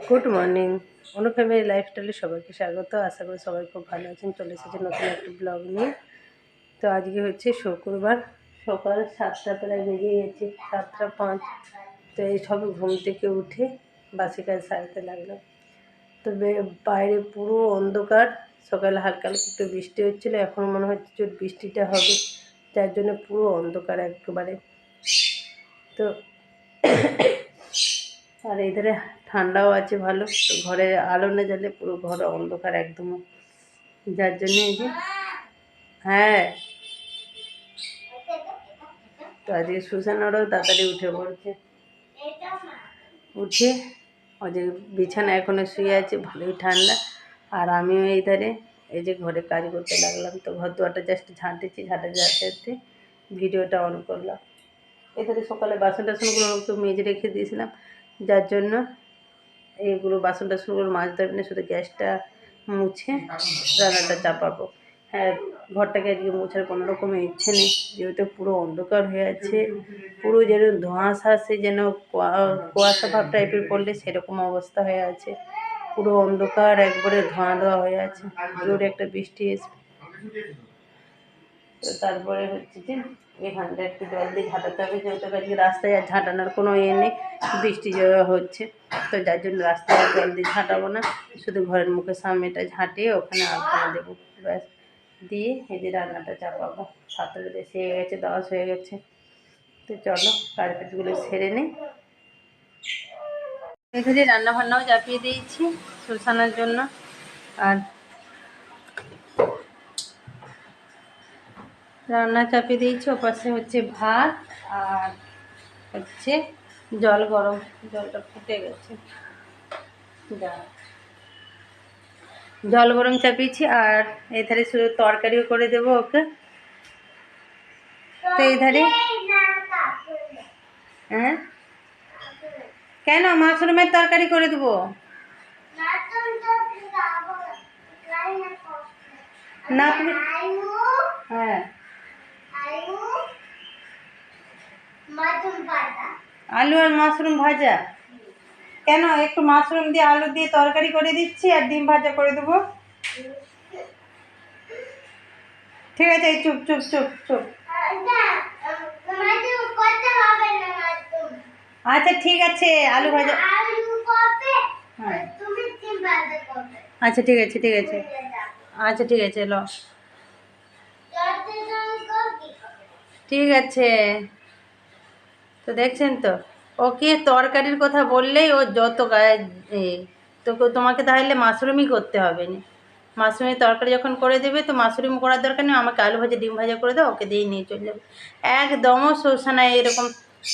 Good morning. অনু family লাইফস্টাইলে সবাইকে স্বাগত। আশা করি সবাই খুব ভালো আছেন। চলে এসেছে নতুন একটা ব্লগ নিয়ে। তো আজকে হচ্ছে শুক্রবার, সকাল 7টা প্রায় বেজে গেছে, 7টা 5। তো এই সব ঘুম থেকে উঠে বাসি কাজ সারতে লাগলাম। তো বাইরে পুরো অন্ধকার। সকালে হালকা হালকা একটু বৃষ্টি হচ্ছিলো, এখন মনে হচ্ছে যে বৃষ্টিটা হবে, যার জন্য পুরো অন্ধকার একেবারে। তো আর এধারে ঠান্ডাও আছে ভালো, তো ঘরে আলো না জ্বালে পুরো ঘরে অন্ধকার একদম, যার জন্য এই যে হ্যাঁ। তো আজকে সুসানারাও তাড়াতাড়ি উঠে পড়ছে, উঠে ওদের বিছানা এখনো শুয়ে আছে, ভালোই ঠান্ডা। আর আমিও এই ধারে এই যে ঘরে কাজ করতে লাগলাম। তো ঘর দুয়ারটা জাস্ট ঝাঁটেছি, ঝাঁটাতে ভিডিওটা অন করলাম। এধারে সকালে বাসন টাসনগুলো একটু মেজে রেখে দিয়েছিলাম, যার জন্য এইগুলো বাসন টাসনগুলো মাজতে হবে না, শুধু গ্যাসটা মুছে রান্নাটা চাপাবো। হ্যাঁ, ঘরটাকে আজকে মোছার কোনো রকমের ইচ্ছে নেই, যেহেতু পুরো অন্ধকার হয়ে আছে, পুরো যেন ধোঁয়াশা আসে, যেন কুয়াশা ভাব টাইপের পড়লে সেরকম অবস্থা হয়ে আছে। পুরো অন্ধকার একবারে ধোঁয়া ধোঁয়া হয়ে আছে, জোরে একটা বৃষ্টি এসে। তো তারপরে হচ্ছে যে এখানটা একটু জল দিয়ে ঝাঁটাতে হবে, যেহেতু আজকে রাস্তায় আর ঝাঁটানোর কোনো ইয়ে নেই, বৃষ্টি হচ্ছে। তো যার জন্য রাস্তায় আর জল দিয়ে ঝাঁটাবো না, শুধু ঘরের মুখের সামনেটা ঝাঁটিয়ে ওখানে আলপনা দেবো, ব্যাস। দিয়ে এই যে রান্নাটা চাপাবো। 7টা বেশি হয়ে গেছে, 10 হয়ে গেছে। তো চলো কাজগুলো সেরে নিই। এখানে রান্না বান্নাও চাপিয়ে দিয়েছি সুসানার জন্য। আর রান্না চাপিয়ে দিয়েছি, ওপাশে হচ্ছে ভাত আর হচ্ছে জল গরম, জলটা ফুটে গেছে, জল গরম চাপিয়েছি। আর এধারে শুধু তরকারিও করে দেবো ওকে। তো এধারে হ্যাঁ, কেন মাশরুমের তরকারি করে দেবো? না তুমি হ্যাঁ, আলু আর মাশরুম ভাজা। কেন, একটু মাশরুম দিয়ে আলু দিয়ে তরকারি করে দিচ্ছি আর ডিম ভাজা করে দেবো। ঠিক আছে, চুপ চুপ চুপ চুপ। আচ্ছা ঠিক আছে, আলু ভাজা। হ্যাঁ আচ্ছা ঠিক আছে, ঠিক আছে, আচ্ছা ঠিক আছে, ল ঠিক আছে। তো দেখছেন তো, ওকে তরকারির কথা বললেই ও যত তো তোমাকে তাহলে মাশরুমই করতে হবে না। মাশরুমের তরকারি যখন করে দেবে তো মাশরুম করার দরকার নেই, আমাকে আলু ভাজা ডিম ভাজা করে দাও, ওকে দিয়ে নিয়ে চলে যাবে। একদমও শোষণা এরকম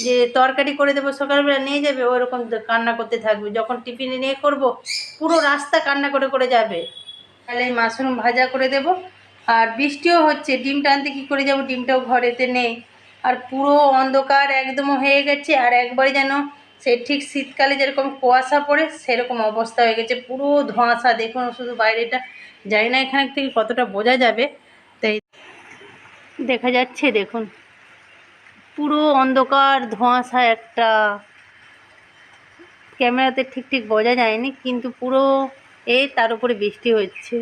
যে তরকারি করে দেবো সকালবেলা নিয়ে যাবে, ওরকম কান্না করতে থাকবে। যখন টিফিনে নিয়ে করব পুরো রাস্তা কান্না করে করে যাবে। তাহলে এই মাশরুম ভাজা করে দেব। আর বৃষ্টিও হচ্ছে, ডিমটা আনতে কী করে যাব, ডিমটাও ঘরেতে নেই। আর পুরো অন্ধকার একদম হয়ে গেছে, আর একবারে যেন সে ঠিক শীতকালে যেরকম কুয়াশা পড়ে সেরকম অবস্থা হয়ে গেছে, পুরো ধোঁয়াশা। দেখুন শুধু বাইরেটা, জানি না এখান থেকে কতটা বোঝা যাবে, তাই দেখা যাচ্ছে দেখুন পুরো অন্ধকার ধোঁয়াশা একটা। ক্যামেরাতে ঠিক ঠিক বোঝা যায়নি, কিন্তু পুরো তার উপরে বৃষ্টি হচ্ছে।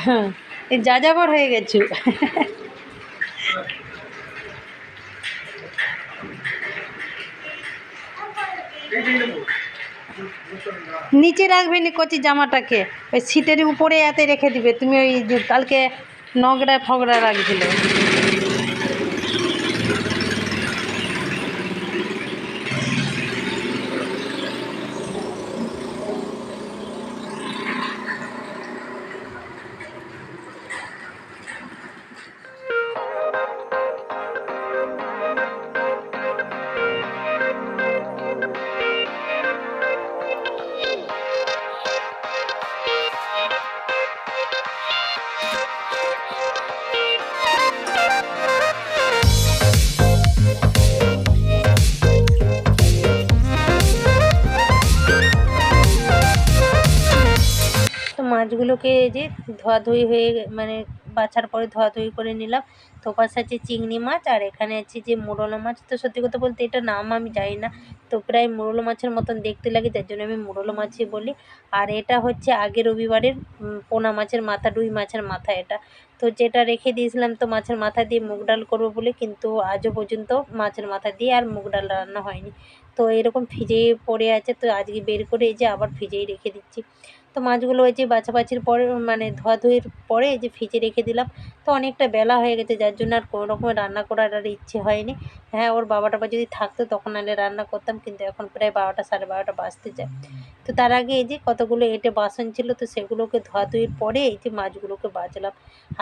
হ্যাঁ, যা যাবার হয়ে গেছে। নিচে রাখবে নি কচি জামাটাকে, ওই সিটের উপরে এতে রেখে দিবে। তুমি ওই কালকে নোংরা ফগড়া রাখছিলে। মাছগুলোকে যে ধোয়াধুয়ি হয়ে মানে বাছার পরে ধোয়াধুয়ি করে নিলাম। তো পাশে আছে চিংড়ি মাছ, আর এখানে আছে যে মোরলা মাছ। তো সত্যি কথা বলতে এটা নাম আমি জানি না, তো প্রায় মোরলা মাছের মতন দেখতে লাগে, যার জন্য আমি মোরলা মাছই বলি। আর এটা হচ্ছে আগের রবিবারের পোনা মাছের মাথা, রুই মাছের মাথা এটা। তো যেটা রেখে দিয়েছিলাম তো মাছের মাথা দিয়ে মুগ ডাল করবো বলে, কিন্তু আজও পর্যন্ত মাছের মাথা দিয়ে আর মুগ ডাল রান্না হয়নি। তো এরকম ফ্রিজেই পড়ে আছে, তো আজকে বের করে এই যে আবার ফ্রিজেই রেখে দিচ্ছি। তো মাছগুলো ওই যে বাছাবাছির পরে মানে ধোয়াধুয়ির পরে এই যে ফ্রিজে রেখে দিলাম। তো অনেকটা বেলা হয়ে গেছে, যার জন্য আর কোনো রকমের রান্না করার আর ইচ্ছে হয়নি। হ্যাঁ, ওর বাবা টাবা যদি থাকতো তখন নাহলে রান্না করতাম, কিন্তু এখন প্রায় 12টা সাড়ে 12টা বাজতে যায়। তো তার আগে এই যে কতগুলো এঁটে বাসন ছিল, তো সেগুলোকে ধোয়াধুয়ির পরে এই যে মাছগুলোকে বাছলাম।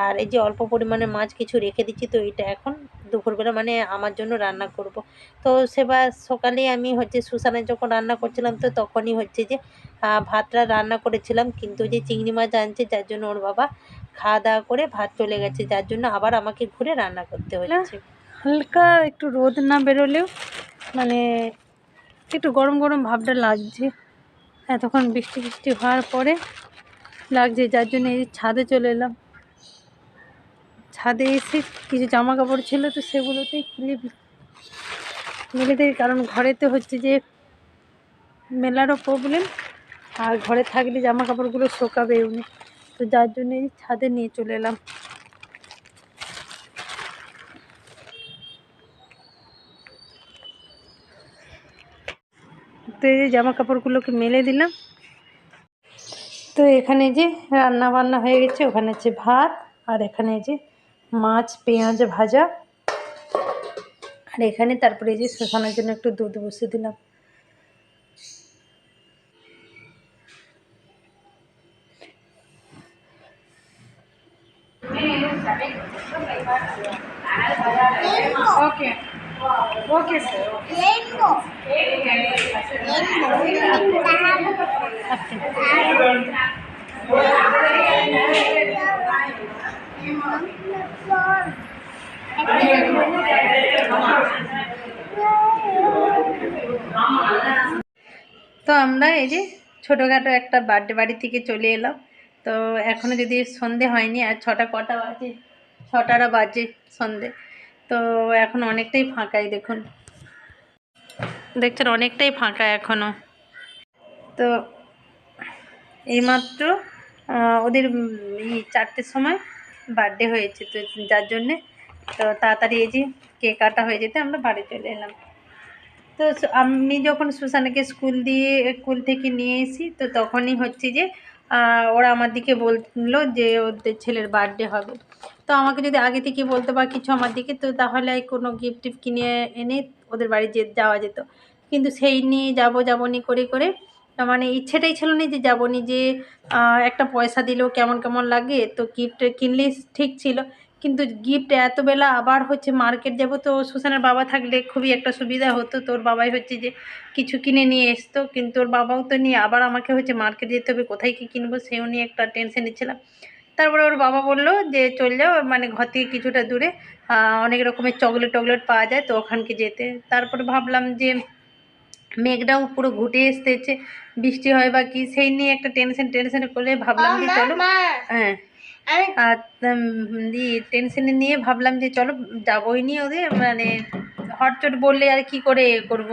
আর এই যে অল্প পরিমাণে মাছ কিছু রেখে দিচ্ছি, তো এটা এখন দুপুরবেলা মানে আমার জন্য রান্না করব। তো সেবার সকালে আমি হচ্ছে সুসানের যখন রান্না করছিলাম, তো তখনই হচ্ছে যে ভাতটা রান্না করেছিলাম, কিন্তু যে চিংড়ি মাছ আনছে যার জন্য ওর বাবা খাওয়া দাওয়া করে ভাত চলে গেছে, যার জন্য আবার আমাকে ঘুরে রান্না করতে হচ্ছে। হালকা একটু রোদ না বেরোলেও মানে একটু গরম গরম ভাবটা লাগছে, এতক্ষণ বৃষ্টি বৃষ্টি হওয়ার পরে লাগছে, যার জন্য এই ছাদে চলে এলাম। ছাদে এসে কিছু জামা কাপড় ছিল, তো সেগুলোতেই মেলে দিই, কারণ ঘরেতে হচ্ছে যে মেলারও প্রবলেম, আর ঘরে থাকলে জামা কাপড়গুলো শোকাবেও না, তো যার জন্য এই ছাদে নিয়ে চলে এলাম। তো এই যে জামা কাপড়গুলোকে মেলে দিলাম। তো এখানে যে রান্না বান্না হয়ে গেছে, ওখানে হচ্ছে ভাত, আর এখানে যে মাছ পেঁয়াজ ভাজা, আর এখানে তারপরে এই যে শোষণের জন্য একটু দুধ বসিয়ে দিলাম। ওকে ওকে স্যার। তো আমরা এই যে ছোটোখাটো একটা বার্থডে বাড়ি থেকে চলে এলাম। তো এখনও যদি সন্ধে হয়নি, আর কটা বাজে, 6টা বাজে সন্ধে। তো এখন অনেকটাই ফাঁকাই, দেখুন দেখছেন অনেকটাই ফাঁকা এখনও। তো এইমাত্র ওদের এই 4টের সময় বার্থডে হয়েছে, তো যার জন্যে তো তাড়াতাড়ি এই যে কেক কাটা হয়ে যেতে আমরা বাড়ি চলে এলাম। তো আমি যখন সুসানাকে স্কুল থেকে নিয়ে এসি, তো তখনই হচ্ছে যে ওরা আমার দিকে বললো যে ওদের ছেলের বার্থডে হবে। তো আমাকে যদি আগে থেকে বলতো বা কিছু আমার দিকে, তো তাহলে কোনো গিফট টিফট কিনে এনে ওদের বাড়ি যাওয়া যেত, কিন্তু সেই নিয়ে যাবনি করে করে মানে ইচ্ছেটাই ছিল না যে যাবনি, যে একটা পয়সা দিলেও কেমন কেমন লাগে, তো গিফট কিনলেই ঠিক ছিল। কিন্তু গিফট এত বেলা আবার হচ্ছে মার্কেট যাব, তো সুসানের বাবা থাকলে খুবই একটা সুবিধা হতো, তোর বাবাই হচ্ছে যে কিছু কিনে নিয়ে এসতো, কিন্তু ওর বাবাও তো নিয়ে আবার আমাকে হচ্ছে মার্কেট যেতে হবে, কোথায় কী কিনবো সেও নিয়ে একটা টেনশনে ছিলাম। তারপরে ওর বাবা বললো যে চল যাও, মানে ঘর থেকে কিছুটা দূরে অনেক রকমের চকলেট পাওয়া যায়, তো ওখানকে যেতে। তারপরে ভাবলাম যে মেঘটাও পুরো ঘুটে এসতেছে, বৃষ্টি হয় বা কি, সেই নিয়ে একটা টেনশনে করে ভাবলাম যে চলো, হ্যাঁ আর টেনশনে নিয়ে ভাবলাম যে চলো যাবোই নি ওদের, মানে হটচট বললে আর কি করে করব,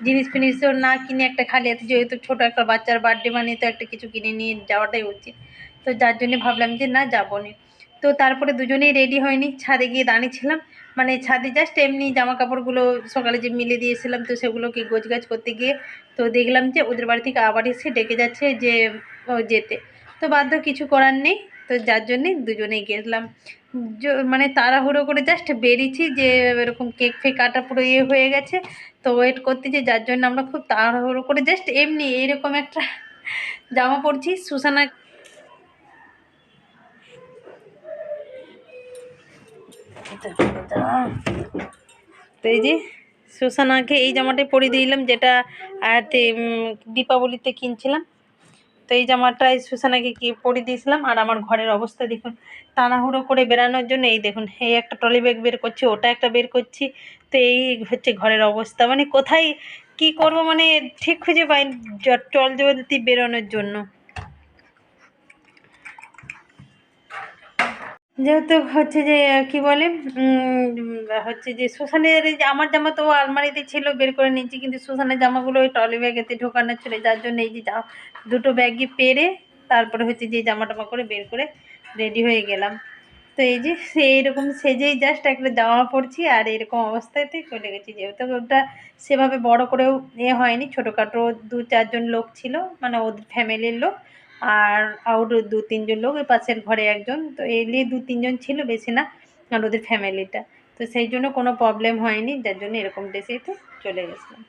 জিনিস ফিনিসও না কিনে একটা খালি হাতে, যেহেতু ছোটো একটা বাচ্চার বার্থডে মানে তো একটা কিছু কিনে নিয়ে যাওয়াটাই উচিত। তো যার জন্যে ভাবলাম যে না যাবো না। তো তারপরে দুজনেই রেডি হয়নি, ছাদে গিয়ে দাঁড়িয়েছিলাম, মানে ছাদে জাস্ট এমনি জামা কাপড়গুলো সকালে যে মিলে দিয়েছিলাম, তো সেগুলোকে গোছগাছ করতে গিয়ে তো দেখলাম যে ওদের বাড়ি থেকে আবার এসে ডেকে যাচ্ছে যে যেতে। তো বাধ্য, কিছু করার নেই, তো যার জন্যে দুজনেই গেলাম। মানে তাড়াহুড়ো করে জাস্ট বেরিয়েছি, যে এরকম কেক ফেক কাটা পুরো হয়ে গেছে, তো ওয়েট করতেছি, যার জন্য আমরা খুব তাড়াহুড়ো করে জাস্ট এমনি এইরকম একটা জামা পরছি। সুসানা তো এই যে সুসানাকে এই জামাটাই পরিয়ে দিলাম, যেটা দীপাবলিতে কিনছিলাম। তো এই জামাটাই সুসানাকে পরিয়ে দিয়েছিলাম। আর আমার ঘরের অবস্থা দেখুন, তাড়াহুড়ো করে বেরানোর জন্য এই দেখুন, এই একটা ট্রলি ব্যাগ বের করছি, ওটা একটা বের করছি, তো এই হচ্ছে ঘরের অবস্থা, মানে কোথায় কি করব মানে ঠিক খুঁজে পাই চল জলদি বেরোনোর জন্য। যেহেতু হচ্ছে যে কি বলে হচ্ছে যে সুসানের এই যে আমার জামা তো আলমারিতে ছিল, বের করে নিয়েছি, কিন্তু সুসানের জামাগুলো ওই ট্রলি ব্যাগেতে ঢোকানো ছিল, যার জন্য এই যে দুটো ব্যাগই পেরে তারপরে হচ্ছে যে জামা টামা করে বের করে রেডি হয়ে গেলাম। তো এই যে এইরকম সেজেই জাস্ট একটা জামা পরছি আর এরকম অবস্থাতেই চলে গেছি, যেহেতু ওটা সেভাবে বড় করেও হয়নি, ছোটোখাটো 2-4 জন লোক ছিল, মানে ওদের ফ্যামিলির লোক, আর আউট 2-3 জন লোক, ওই পাশের ঘরে একজন, তো এলি 2-3 জন ছিল, বেশি না, আর ওদের ফ্যামিলিটা, তো সেই জন্য কোনো প্রবলেম হয়নি, যার জন্য এরকম ড্রেসেতে চলে গেছিলাম।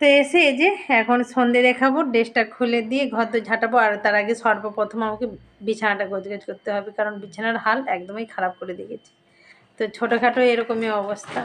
তো এসে এই যে এখন সন্ধে দেখাবো, ড্রেসটা খুলে দিয়ে ঘর তো ঝাঁটাবো, আর তার আগে সর্বপ্রথম আমাকে বিছানাটা গোছগাছ করতে হবে, কারণ বিছানার হাল একদমই খারাপ করে দিয়েছে। তো ছোটোখাটো এরকমই অবস্থা।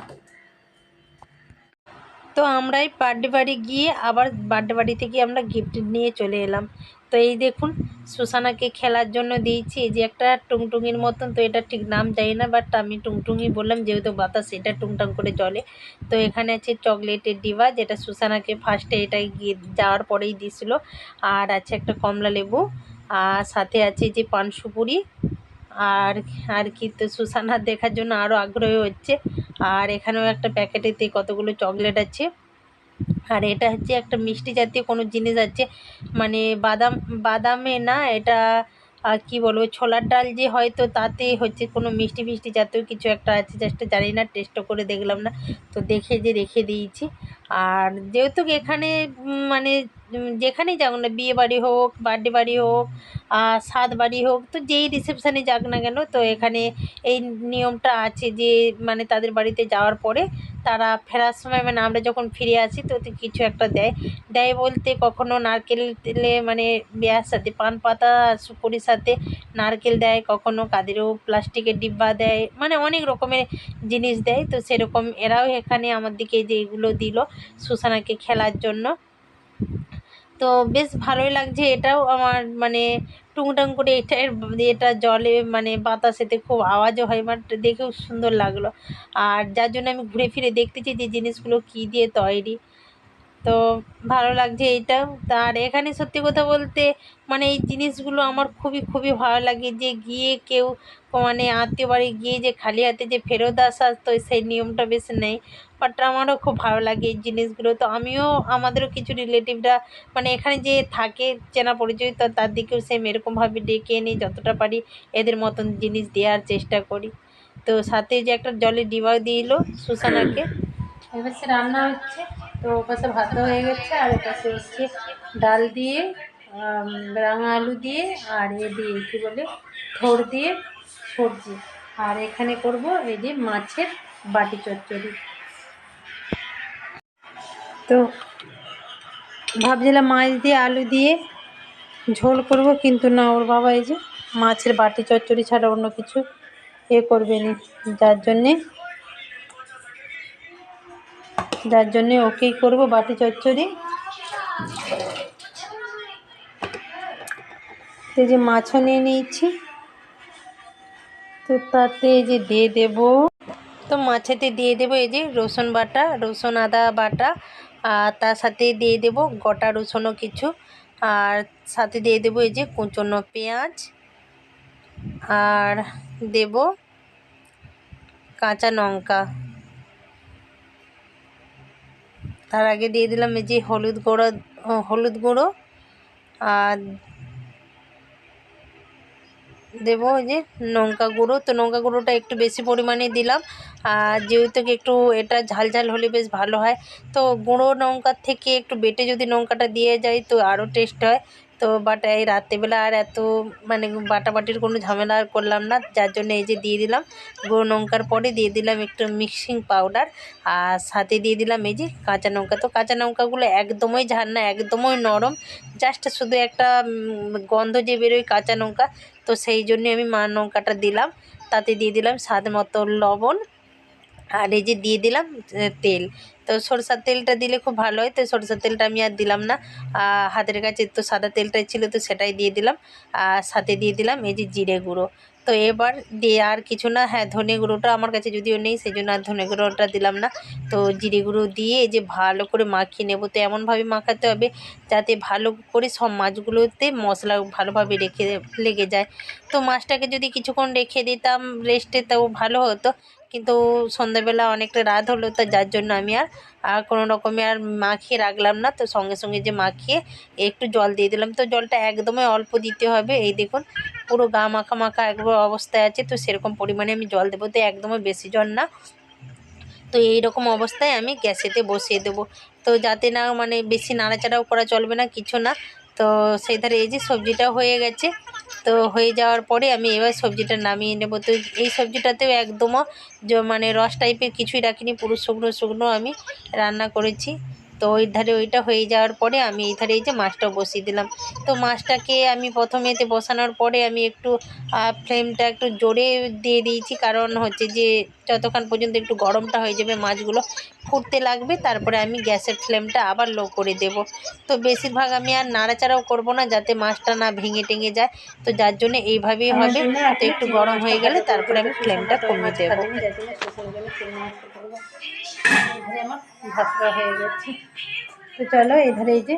তো আমরাই বার্থডে বাড়ি গিয়ে আবার বার্থডে বাড়িতে গিয়ে আমরা গিফট নিয়ে চলে এলাম। তো এই দেখুন, সুসানাকে খেলার জন্য দিয়েছি এই যে একটা টুংটুঙির মতন, তো এটা ঠিক নাম জানি না, বাট আমি টুংটুঙি বললাম, যেহেতু বাতাস এটা টুংটাং করে চলে। তো এখানে আছে চকলেটের ডিবা, যেটা সুসানাকে ফার্স্টে এটাই গিয়ে যাওয়ার পরেই দিয়েছিল, আর আছে একটা কমলা লেবু, আর সাথে আছে যে পান সুপুরি, আর আর কি, তো সুসানা দেখার জন্য আরও আগ্রহী হচ্ছে। আর এখানেও একটা প্যাকেটেতে কতগুলো চকলেট আছে, আর এটা হচ্ছে একটা মিষ্টি জাতীয় কোনো জিনিস আছে, মানে বাদামে না এটা, কি বলবো, ছোলার ডাল যে হয়তো তাতে হচ্ছে কোনো মিষ্টি ফিষ্টি জাতীয় কিছু একটা আছে, জাস্ট জানি না, টেস্টও করে দেখলাম না, তো দেখে যে রেখে দিয়েছি। আর যেহেতু এখানে মানে যেখানেই যাক না, বিয়ে বাড়ি হোক, বার্থডে বাড়ি হোক, সাদ বাড়ি হোক, তো যেই রিসেপশানে যাক না কেন, তো এখানে এই নিয়মটা আছে যে মানে তাদের বাড়িতে যাওয়ার পরে তারা ফেরার সময়, মানে আমরা যখন ফিরে আসি তো কিছু একটা দেয়। দেয় বলতে কখনো নারকেল তেলে, মানে বিয়ার সাথে পান পাতা সুপুরির সাথে নারকেল দেয়, কখনো কাদেরও প্লাস্টিকের ডিব্বা দেয়, মানে অনেক রকমের জিনিস দেয়। তো সেরকম এরাও এখানে আমার দিকে যে এগুলো দিল সুসানাকে খেলার জন্য, তো বেশ ভালোই লাগছে। এটাও আমার মানে টুংটাং করে এটা জলে মানে বাতাসেতে খুব আওয়াজও হয়, বাট দেখেও সুন্দর লাগলো, আর যার জন্য আমি ঘুরে ফিরে দেখতেছি যে জিনিসগুলো কী দিয়ে তৈরি। তো ভালো লাগছে এইটাও। আর এখানে সত্যি কথা বলতে মানে এই জিনিসগুলো আমার খুবই খুবই ভালো লাগে, যে গিয়ে কেউ মানে আত্মীয় বাড়ি গিয়ে যে খালি হাতে যে ফেরত আসা, তো সেই নিয়মটা বেশ নেই, বাট আমারও খুব ভালো লাগে এই জিনিসগুলো। তো আমিও, আমাদেরও কিছু রিলেটিভরা মানে এখানে যে থাকে চেনা পরিচয়, তো তার দিকেও সেম এরকমভাবে ডেকে এনে যতটা পারি এদের মতন জিনিস দেওয়ার চেষ্টা করি। তো সাথে যে একটা জলের ডিবাও দিল সুসানাকে। এবার সে রান্না হচ্ছে, তো ওপাশে ভাতও হয়ে গেছে, আর এপাশে হচ্ছে ডাল দিয়ে, রাঙা আলু দিয়ে, আর দিয়ে কী বলে, থোড় দিয়ে সবজি, আর এখানে করব এই যে মাছের বাটি চচ্চড়ি। তো ভাবছিলাম মাছ দিয়ে আলু দিয়ে ঝোল করব, কিন্তু না, ওর বাবা এই যে মাছের বাটি চচ্চড়ি ছাড়া অন্য কিছু করবে না, যার জন্যে ওকেই করব বাটি চচ্চড়ি। তো যে মাছও নিয়ে নিয়েছি, তো তাতে এই যে দিয়ে দেব, তো মাছেতে দিয়ে দেবো এই যে রসুন বাটা, রসুন আদা বাটা, আর তার সাথে দিয়ে দেব গোটা রসুনও কিছু, আর সাথে দিয়ে দেবো এই যে কুচনো পেঁয়াজ, আর দেব কাঁচা লঙ্কা। তার আগে দিয়ে দিলাম এই যে হলুদ গুঁড়ো, আর দেবো এই যে লঙ্কা গুঁড়ো। তো লঙ্কা গুঁড়োটা একটু বেশি পরিমাণে দিলাম, আর যেহেতু একটু এটা ঝাল ঝাল হলে বেশ ভালো হয়, তো গুঁড়ো লঙ্কার থেকে একটু বেটে যদি লঙ্কাটা দিয়ে যায় তো আরও টেস্ট হয়। তো বাট এই রাত্রেবেলা আর এত মানে বাটাবাটির কোনো ঝামেলা আর করলাম না, যার জন্য এই যে দিয়ে দিলাম গুঁড়ো লঙ্কার পরে দিয়ে দিলাম একটু মিক্সিং পাউডার, আর সাথে দিয়ে দিলাম এই যে কাঁচা লঙ্কা। তো কাঁচা লঙ্কাগুলো একদমই ঝাল না, একদমই নরম, জাস্ট শুধু একটা গন্ধ যে বেরোয় কাঁচা লঙ্কা, তো সেই জন্যে আমি লঙ্কাটা দিলাম। তাতে দিয়ে দিলাম স্বাদ মতো লবণ, আর এই যে দিয়ে দিলাম তেল। তো সরষের তেলটা দিলে খুব ভালো হয়, তো সরষের তেলটা আমি আর দিলাম না, হাতের কাছে তো সাদা তেলটাই ছিল, তো সেটাই দিয়ে দিলাম, আর সাথে দিয়ে দিলাম এই যে জিরে গুঁড়ো। তো এবার দিয়ে আর কিছু না, হ্যাঁ ধনে গুঁড়োটা আমার কাছে যদিও নেই, সেই জন্য আর ধনে গুঁড়োটা দিলাম না। তো জিরে গুঁড়ো দিয়ে এই যে ভালো করে মাখিয়ে নেব। তো এমনভাবে মাখাতে হবে যাতে ভালো করে সব মাছগুলোতে মশলা ভালোভাবে লেগে যায়। তো মাছটাকে যদি কিছুক্ষণ রেখে দিতাম রেস্টে তাও ভালো হতো, কিন্তু সন্ধ্যাবেলা অনেকটা রাত হলো, তো যার জন্য আমি আর কোনো রকমে আর মাখিয়ে রাখলাম না। তো সঙ্গে সঙ্গে যে মাখিয়ে একটু জল দিয়ে দিলাম। তো জলটা একদমই অল্প দিতে হবে। এই দেখুন পুরো গা মাখা মাখা একবার অবস্থায় আছে, তো সেরকম পরিমাণে আমি জল দেবো, তো একদমই বেশি জল না। তো এই রকম অবস্থায় আমি গ্যাসেতে বসিয়ে দেবো। তো যাতে না মানে বেশি নাড়াচাড়াও করা চলবে না, কিছু না। তো সেই ধারে এই যে সবজিটা হয়ে গেছে। তো হয়ে যাওয়ার পরে আমি এবার সবজিটা নামিয়ে নেব। তো এই সবজিটাতেও একদমও মানে রস টাইপের কিছুই রাখিনি, পুরো শুকনো শুকনো আমি রান্না করেছি। তো ওই ধারে ওইটা হয়ে যাওয়ার পরে আমি এই ধারে এই যে মাছটাও বসিয়ে দিলাম। তো মাছটাকে আমি প্রথমেতে বসানোর পরে আমি একটু ফ্লেমটা একটু জোরে দিয়ে দিয়েছি, কারণ হচ্ছে যে যতক্ষণ পর্যন্ত একটু গরমটা হয়ে যাবে মাছগুলো ফুটতে লাগবে, তারপরে আমি গ্যাসের ফ্লেমটা আবার লো করে দেব। তো বেশিরভাগ আমি আর নাড়াচাড়াও করব না, যাতে মাছটা না ভেঙে টেঙে যায়। তো যার জন্য এইভাবেই আমার হবে। জন্য তো এখন একটু চিংড়ি গরম মাছটা হয়ে গেলে ভাজা করবো, তারপরে যেহেতু আমি সুসানা ফ্লেমটা তো ওই কমিয়ে মাছ দেব। খাবেনি, যার জন্য শুষে গেলে চিংড়ি মাছটা করবো। এধারে আমার ভাতটা হয়ে গেছে। তো চলো এধারে এই যে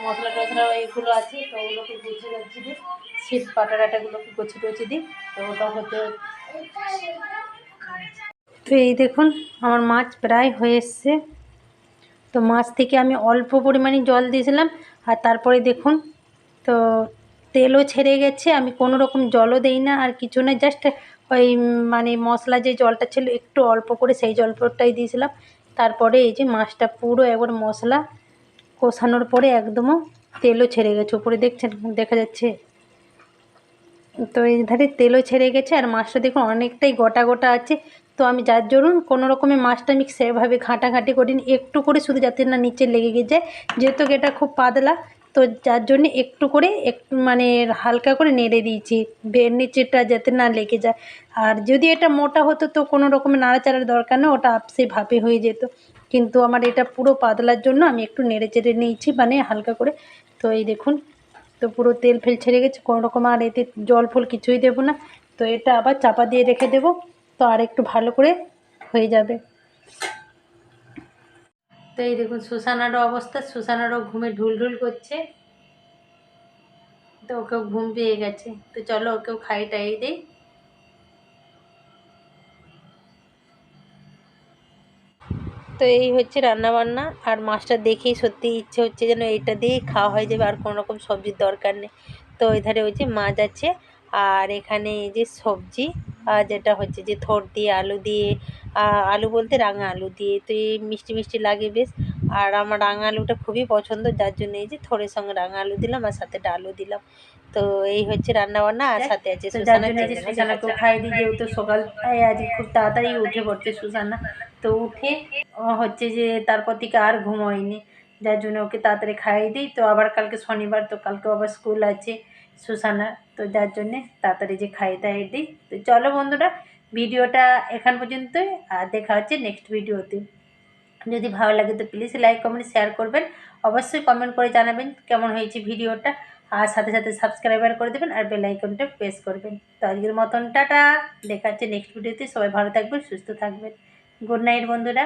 মশলা টশলা এইগুলো আছে, তো ওগুলোকে গুছিয়ে যাচ্ছি দিই, শীত পাটাটাগুলোকে গুছিয়ে টুছিয়ে দিই। তো ওটা হতে তো এই দেখুন আমার মাছ প্রায় হয়ে এসছে। তো মাছ থেকে আমি অল্প পরিমাণে জল দিয়েছিলাম, আর তারপরে দেখুন তো তেলও ছেড়ে গেছে। আমি কোনো রকম জলও দেই না আর কিছু না, জাস্ট ওই মানে মশলা যে জলটা ছিল একটু অল্প করে সেই জলটাই দিয়েছিলাম। তারপরে এই যে মাছটা পুরো একবার মশলা কষানোর পরে একদমও তেলও ছেড়ে গেছে, উপরে দেখছেন দেখা যাচ্ছে। তো এই ধারে তেলও ছেড়ে গেছে, আর মাছটা দেখুন অনেকটাই গোটা গোটা আছে। তো আমি যার জন্য কোনো রকমের মাছটা আমি সেভাবে ঘাঁটাঘাঁটি করিনি, একটু করে শুধু যাতে না নিচে লেগে গিয়ে যায়, যেহেতু এটা খুব পাতলা। তো যার জন্য একটু করে একটু মানে হালকা করে নেড়ে দিয়েছি, নিচেটা যাতে না লেগে যায়। আর যদি এটা মোটা হতো তো কোনো রকমের নাড়াচাড়ার দরকার নেই, ওটা আপসে ভাপে হয়ে যেত। কিন্তু আমার এটা পুরো পাতলার জন্য আমি একটু নেড়ে চেড়ে নিয়েছি, মানে হালকা করে। তো এই দেখুন তো পুরো তেল ফেল ছেড়ে গেছে, কোনো রকম আর এতে জল ফল কিছুই দেবো না। তো এটা আবার চাপা দিয়ে রেখে দেবো, তো আর একটু ভালো করে হয়ে যাবে। তো এই দেখুন সুসানারও অবস্থা, সুসানারও ঘুমে ঢুল করছে। তো ওকেও ঘুম পেয়ে গেছে, তো চলো ওকেও খাই টাই দেই। তো এই হচ্ছে রান্নাবান্না। আর মাছটা দেখেই সত্যি ইচ্ছে হচ্ছে যেন এটা দিয়েই খাওয়া হয়ে যাবে, আর কোনো রকম সবজির দরকার নেই। তো ধারে ওই যে মাছ আছে, আর এখানে এই যে সবজি যেটা হচ্ছে যে থোড় দিয়ে আলু দিয়ে, আলু বলতে রাঙা আলু দিয়ে, তো এই মিষ্টি মিষ্টি লাগে বেশ। আর আমার রাঙা আলুটা খুবই পছন্দ, যার জন্য এই যে থোড়ের সঙ্গে রাঙা আলু দিলাম, আর সাথে ডালও দিলাম। তো এই হচ্ছে রান্নাবান্না, আর সাথে আছে তো যার সুসানা জন্য যে চিংড়ি মাছ সুসানাকেও ভাজা। খাই দিই, যেহেতু সকালটায় আজ খুব তাড়াতাড়ি উঠে পড়ছে সুসানা। তো উঠে হচ্ছে যে তারপর থেকে আর ঘুমোয়নি, যার জন্য ওকে তাড়াতাড়ি খাইয়ে দিই। তো আবার কালকে শনিবার, তো কালকে আবার স্কুল আছে সুসানা, তো যার জন্যে তাড়াতাড়ি যে খাইয়ে দাইয়ে দিই। তো চলো বন্ধুরা, ভিডিওটা এখান পর্যন্তই, আর দেখা হচ্ছে নেক্সট ভিডিওতে। যদি ভালো লাগে তো প্লিজ লাইক কমেন্ট শেয়ার করবেন, অবশ্যই কমেন্ট করে জানাবেন কেমন হয়েছে ভিডিওটা, আর সাথে সাথে সাবস্ক্রাইবার করে দেবেন আর বেল আইকনটা প্রেস করবেন। তো আজকের মতন টাটা, দেখা হচ্ছে নেক্সট ভিডিওতে। সবাই ভালো থাকবেন, সুস্থ থাকবেন। গুড নাইট বন্ধুরা।